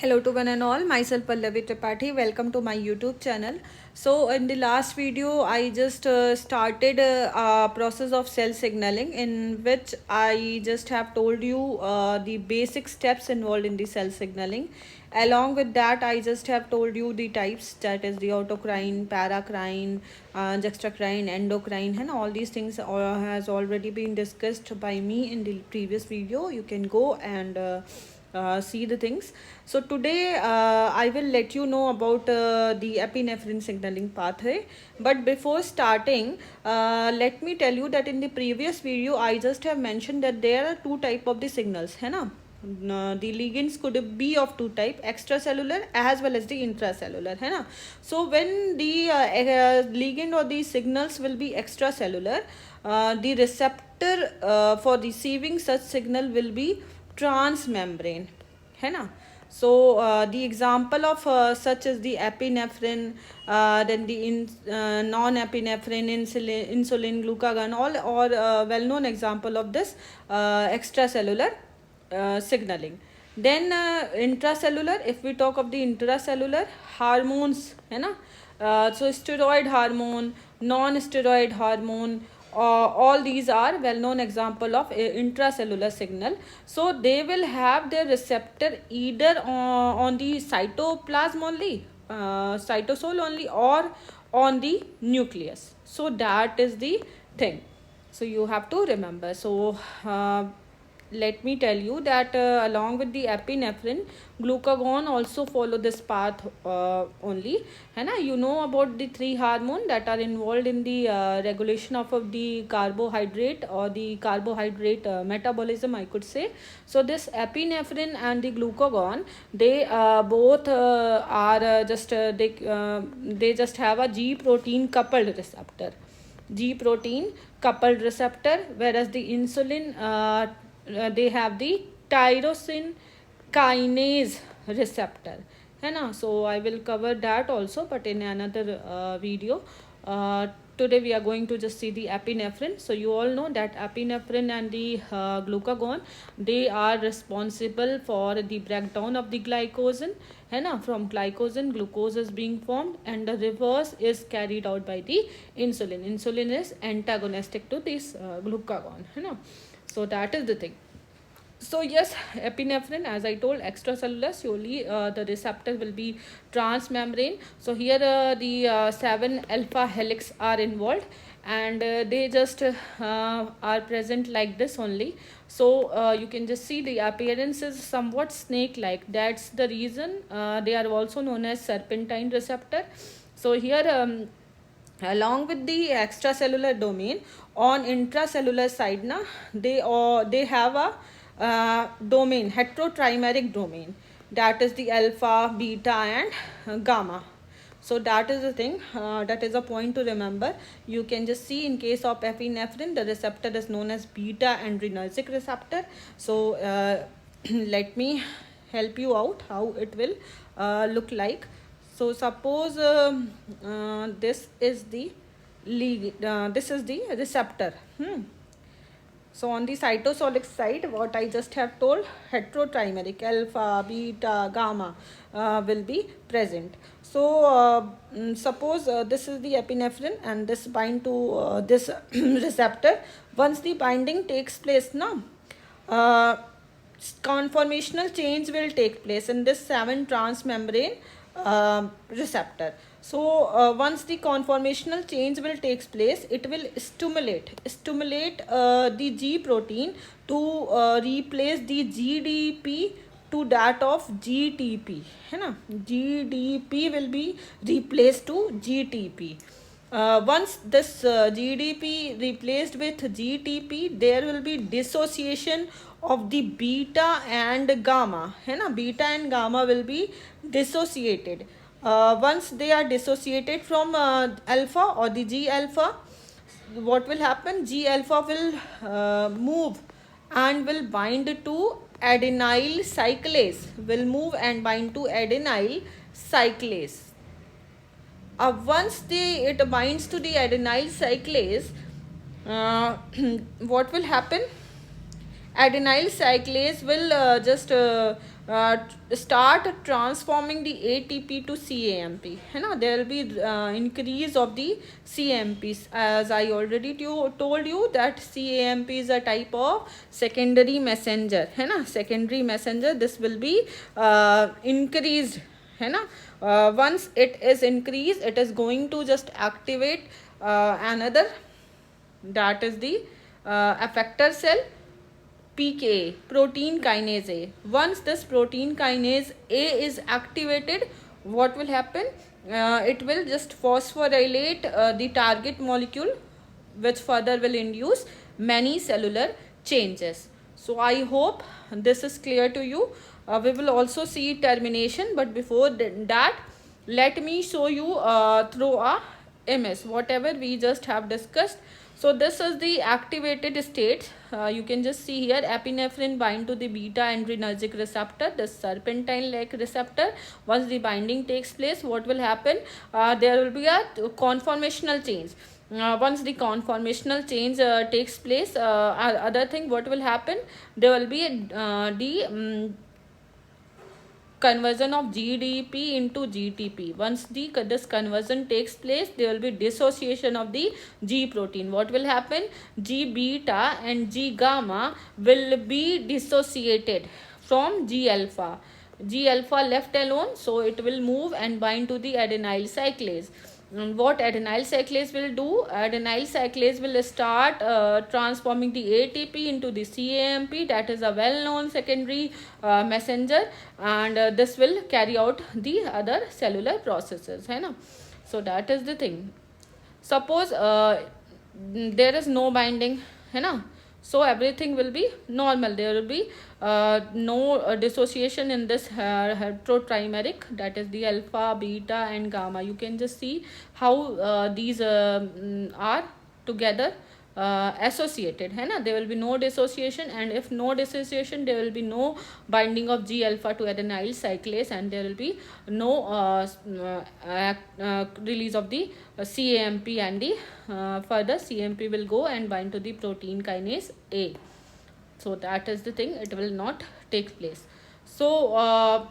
Hello to one and all, myself Pallavi Tripathi. Welcome to my YouTube channel. So in the last video, I just started a process of cell signaling in which I just have told you the basic steps involved in the cell signaling. Along with that, I just have told you the types, that is the autocrine, paracrine, juxtacrine, endocrine, and all these things has already been discussed by me in the previous video. You can go and see the things. So today I will let you know about the epinephrine signaling pathway. But before starting, let me tell you that in the previous video I just have mentioned that there are two type of the signals, है ना. The ligands could be of two type, extracellular as well as the intracellular, है ना. So when the ligand or the signals will be extracellular, the receptor for receiving such signal will be transmembrane, है ना. So the example of such as the epinephrine, then the non-epinephrine, insulin, glucagon, all or well-known example of this extracellular signaling. Then intracellular, if we talk of the intracellular hormones, है ना. So steroid hormone, non-steroid hormone, all these are well-known example of intracellular signal. So they will have their receptor either on the cytoplasm only, cytosol only, or on the nucleus. So that is the thing. So you have to remember. So let me tell you that along with the epinephrine, glucagon also follow this path only, है ना. You know about the three hormone that are involved in the regulation of the carbohydrate or the carbohydrate metabolism, I could say. So this epinephrine and the glucagon, they both are just they just have a G protein coupled receptor, G protein coupled receptor, whereas the insulin they have the tyrosine kinase receptor, है ना. So I will cover that also, but in another video. Today we are going to just see the epinephrine. So you all know that epinephrine and the glucagon, they are responsible for the breakdown of the glycogen, है ना. From glycogen, glucose is being formed, and the reverse is carried out by the insulin. Insulin is antagonistic to this glucagon, है ना. So that is the thing. So yes, epinephrine, as I told, extracellular, surely the receptor will be transmembrane. So here the 7 alpha helix are involved, and they just are present like this only. So you can just see the appearance is somewhat snake like. That's the reason they are also known as serpentine receptor. So here along with the extracellular domain, on intracellular side na, they have a domain, heterotrimeric domain, that is the alpha, beta, and gamma. So that is the thing, that is a point to remember. You can just see in case of epinephrine, the receptor is known as beta adrenergic receptor. So let me help you out how it will look like. So suppose this is the receptor. So on the cytosolic side, what I just have told, heterotrimeric, alpha, beta, gamma will be present. So suppose this is the epinephrine and this bind to this receptor. Once the binding takes place now, conformational change will take place in this 7 transmembrane receptor. So once the conformational change will take place, it will stimulate the G protein to replace the GDP to that of GTP, है ना. GDP will be replaced to GTP. Once this GDP replaced with GTP, there will be dissociation of the beta and gamma, है ना. Beta and gamma will be dissociated. Once they are dissociated from alpha or the G alpha, what will happen? G alpha will move and will bind to adenyl cyclase, will move and bind to adenyl cyclase. Once it binds to the adenyl cyclase, what will happen? Adenyl cyclase will just start transforming the ATP to CAMP, है ना. There will be increase of the CAMPs, as I already told you that CAMP is a type of secondary messenger, है ना. Secondary messenger, this will be increased, है ना. Once it is increased, it is going to just activate another, that is the effector cell, PKA, protein kinase A. Once this protein kinase A is activated, what will happen? It will just phosphorylate the target molecule, which further will induce many cellular changes. So I hope this is clear to you. We will also see termination, but before that, let me show you through a MS whatever we just have discussed. So this is the activated state. You can just see here, epinephrine bind to the beta adrenergic receptor, the serpentine-like receptor. Once the binding takes place, what will happen? There will be a conformational change. Once the conformational change takes place, other thing what will happen? There will be the conversion of GDP into GTP. Once this conversion takes place, there will be dissociation of the G protein. What will happen? G beta and G gamma will be dissociated from G alpha. G alpha left alone, so it will move and bind to the adenyl cyclase. And what adenyl cyclase will do? Adenyl cyclase will start transforming the ATP into the CAMP, that is a well-known secondary messenger, and this will carry out the other cellular processes, है ना. So that is the thing. Suppose there is no binding, है ना. So everything will be normal. There will be no dissociation in this heterotrimeric, that is the alpha, beta and gamma. You can just see how these are together associated, है ना. There will be no dissociation, and if no dissociation, there will be no binding of G alpha to adenyl cyclase, and there will be no release of the CAMP, and the further CAMP will go and bind to the protein kinase A. So that is the thing, it will not take place. So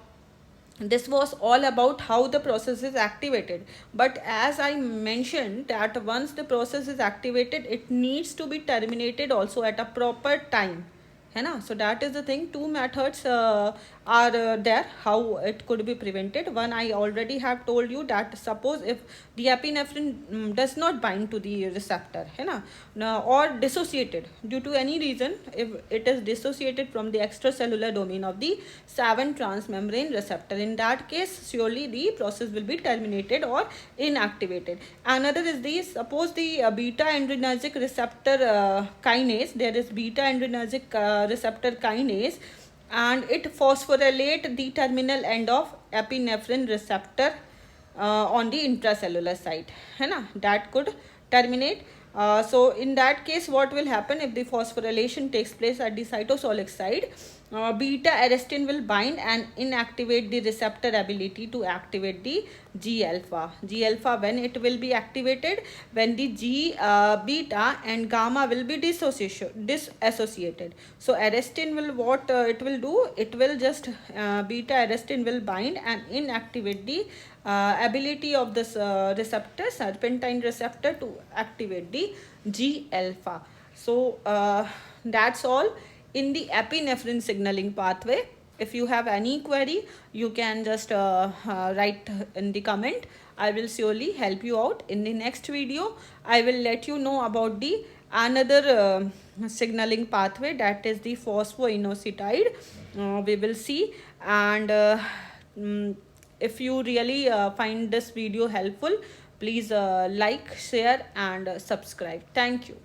this was all about how the process is activated, but as I mentioned that once the process is activated, it needs to be terminated also at a proper time, है ना. So that is the thing. Two methods are there how it could be prevented. One, I already have told you that suppose if the epinephrine does not bind to the receptor, है ना, or dissociated due to any reason, if it is dissociated from the extracellular domain of the 7 transmembrane receptor, in that case surely the process will be terminated or inactivated. Another is the, suppose the beta adrenergic receptor kinase, there is beta adrenergic receptor kinase, and it phosphorylate the terminal end of epinephrine receptor on the intracellular site, है ना. That could terminate. So in that case, what will happen if the phosphorylation takes place at the cytosolic side? Beta arrestin will bind and inactivate the receptor ability to activate the G alpha. G alpha, when it will be activated? When the G beta and gamma will be disassociated. So arrestin will, what it will do? It will just beta arrestin will bind and inactivate the ability of this receptor, serpentine receptor, to activate the G alpha. So that's all in the epinephrine signaling pathway. If you have any query, you can just write in the comment. I will surely help you out. In the next video, I will let you know about the another signaling pathway, that is the phosphoinositide. We will see, and if you really find this video helpful, please like, share and subscribe. Thank you.